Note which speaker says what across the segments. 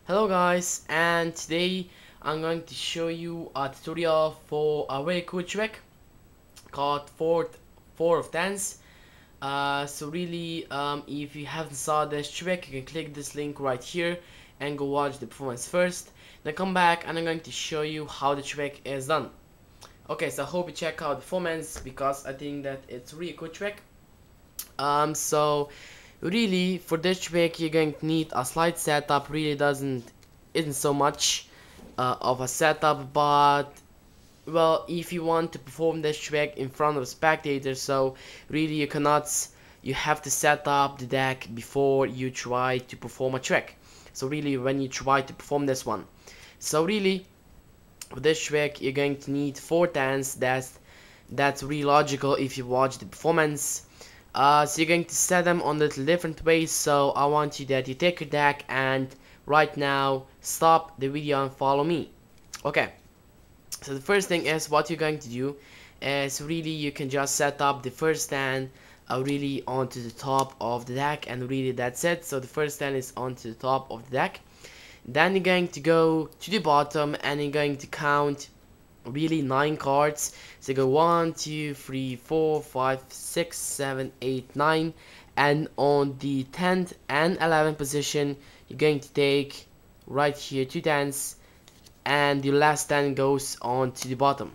Speaker 1: Hello guys, and today I'm going to show you a tutorial for a very cool trick called 4 of tens. So really, if you haven't saw this trick, you can click this link right here and go watch the performance first. Then come back and I'm going to show you how the trick is done. Okay, so I hope you check out the performance because I think that it's a really cool trick. So really for this trick you're going to need a slight setup. Really isn't so much of a setup, but well, if you want to perform this trick in front of spectators, so really you have to set up the deck before you try to perform a trick. So really when you try to perform this one, so really for this trick you're going to need 4 tens. That's really logical if you watch the performance. So you're going to set them on little different ways. So I want you that you take your deck and right now stop the video and follow me. Okay, so the first thing is what you're going to do is really you can just set up the first stand really onto the top of the deck, and really that's it. So the first stand is onto the top of the deck. Then you're going to go to the bottom and you're going to count really 9 cards. So you go 1 2 3 4 5 6 7 8 9, and on the 10th and 11th position you're going to take right here 2 tens, and the last 10 goes on to the bottom,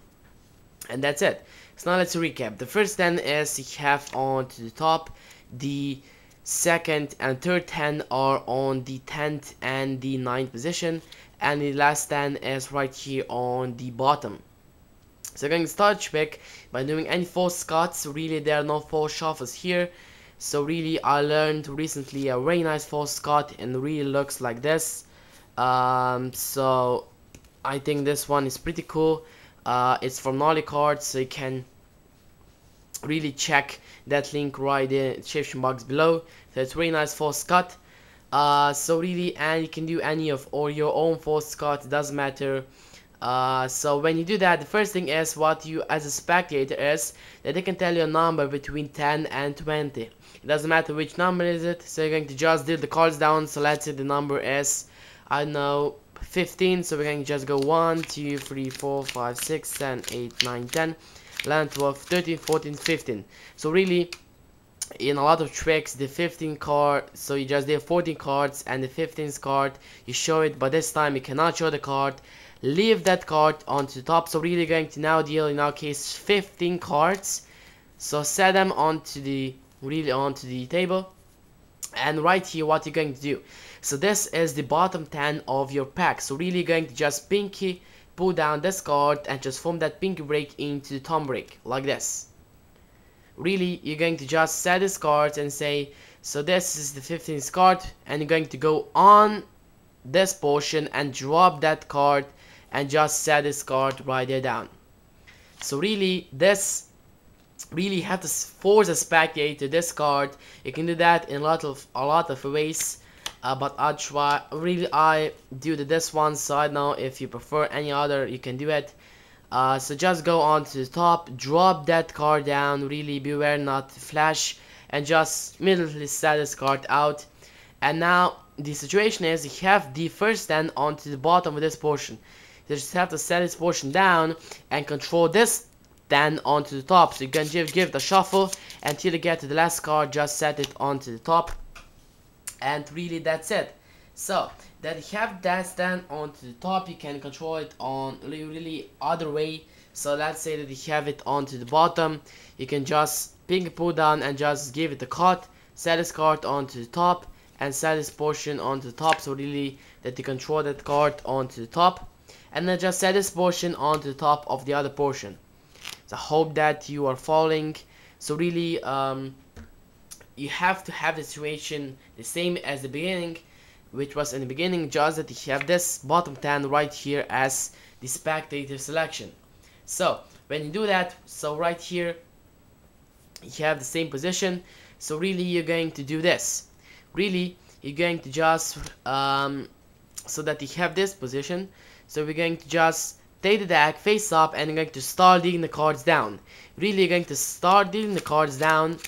Speaker 1: and that's it. So now let's recap. The first 10 is you have on to the top, the second and third 10 are on the 10th and the 9th position, and the last 10 is right here on the bottom. So I'm going to start trick by doing any false cuts. Really there are no false shuffles here. So really I learned recently a very nice false cut and really looks like this. So I think this one is pretty cool. It's from GnarlyCardz, so you can really check that link right in the description box below. So it's really nice false cut. So really, and you can do any of or your own false cut, it doesn't matter. So when you do that, the first thing is what you as a spectator is that they can tell you a number between 10 and 20. It doesn't matter which number is it. So you're going to just deal the cards down. So let's say the number is, I don't know, 15. So we're going to just go 1 2 3 4 5 6 7 8 9 10 11 12 13 14 15. So really in a lot of tricks the 15 card, so you just deal 14 cards and the 15th card you show it, but this time you cannot show the card. Leave that card onto the top. So really going to now deal in our case 15 cards. So set them onto the table, and right here what you're going to do. So this is the bottom 10 of your pack. So really going to just pinky pull down this card and just form that pinky break into the thumb break like this. Really you're going to just set this card and say, so this is the 15th card, and you're going to go on this portion and drop that card and just set this card right there down. So really this really have to force a spectator to this card. You can do that in a lot of ways, but I do this one, so I don't know if you prefer any other, you can do it. So just go on to the top, drop that card down, really beware not to flash, and just immediately set this card out. And now the situation is you have the first stand onto the bottom of this portion. You just have to set this portion down and control this stand onto the top. So you can give it a shuffle until you get to the last card, just set it onto the top, and really that's it. So that you have that stand onto the top, you can control it on really other way. So let's say that you have it onto the bottom, you can just pinky pull down and just give it a cut, set this card onto the top and set this portion onto the top. So really that you control that card onto the top, and then just set this portion onto the top of the other portion. So I hope that you are following. So really you have to have the situation the same as the beginning, which was in the beginning, just that you have this bottom 10 right here as the spectator selection. So when you do that, so right here you have the same position. So really you're going to do this. Really you're going to just so that you have this position. So we're going to just take the deck face up and you're going to start dealing the cards down. Really you're going to start dealing the cards down,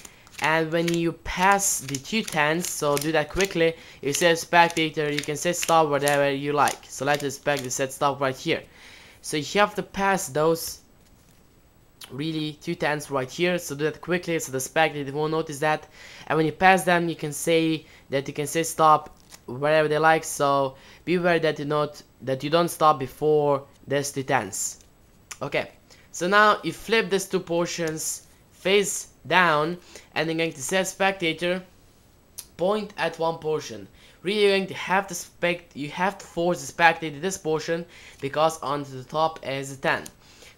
Speaker 1: and when you pass the 2 10s, so do that quickly. You set spectator, you can set stop whatever you like. So let's expect the set stop right here. So you have to pass those really 2 10s right here, so do that quickly so the spectator won't notice that. And when you pass them, you can say that you can say stop wherever they like, so beware that you don't stop before this 2 10s. Okay, so now you flip these 2 portions face down, and then going to set spectator, point at 1 portion. Really, you're going to have to force the spectator to this portion, because on the top is a 10.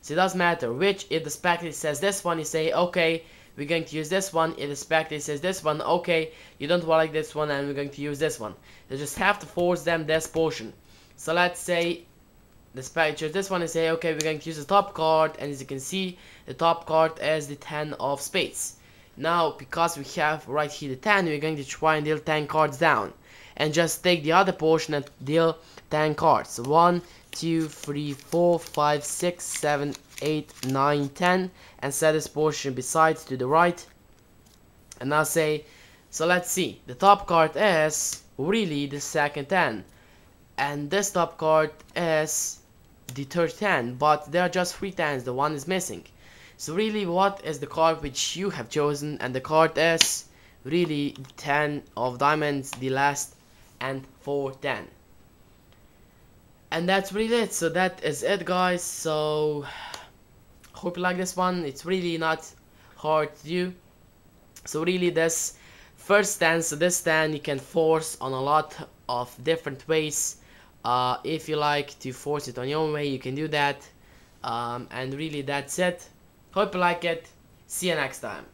Speaker 1: So it doesn't matter which. If the spectator says this one, you say okay, we're going to use this one. If the spectator says this one, okay, you don't like this one and we're going to use this one. You just have to force them this portion. So let's say the spectator this one and say okay, we're going to use the top card, and as you can see, the top card is the 10 of spades. Now because we have right here the 10, we're going to try and deal 10 cards down, and just take the other portion and deal 10 cards. So 1 2 3 4 5 6 7 8 9 10, and set this portion besides to the right. And now say, so let's see, the top card is really the second 10, and this top card is the third 10, but there are just 3 10s, the one is missing. So really, what is the card which you have chosen? And the card is really 10 of diamonds, the last, and 4 10. And that's really it. So that is it, guys. So hope you like this one. It's really not hard to do. So really, this first stand, so this stand you can force on a lot of different ways. If you like to force it on your own way, you can do that. And really, that's it. Hope you like it. See you next time.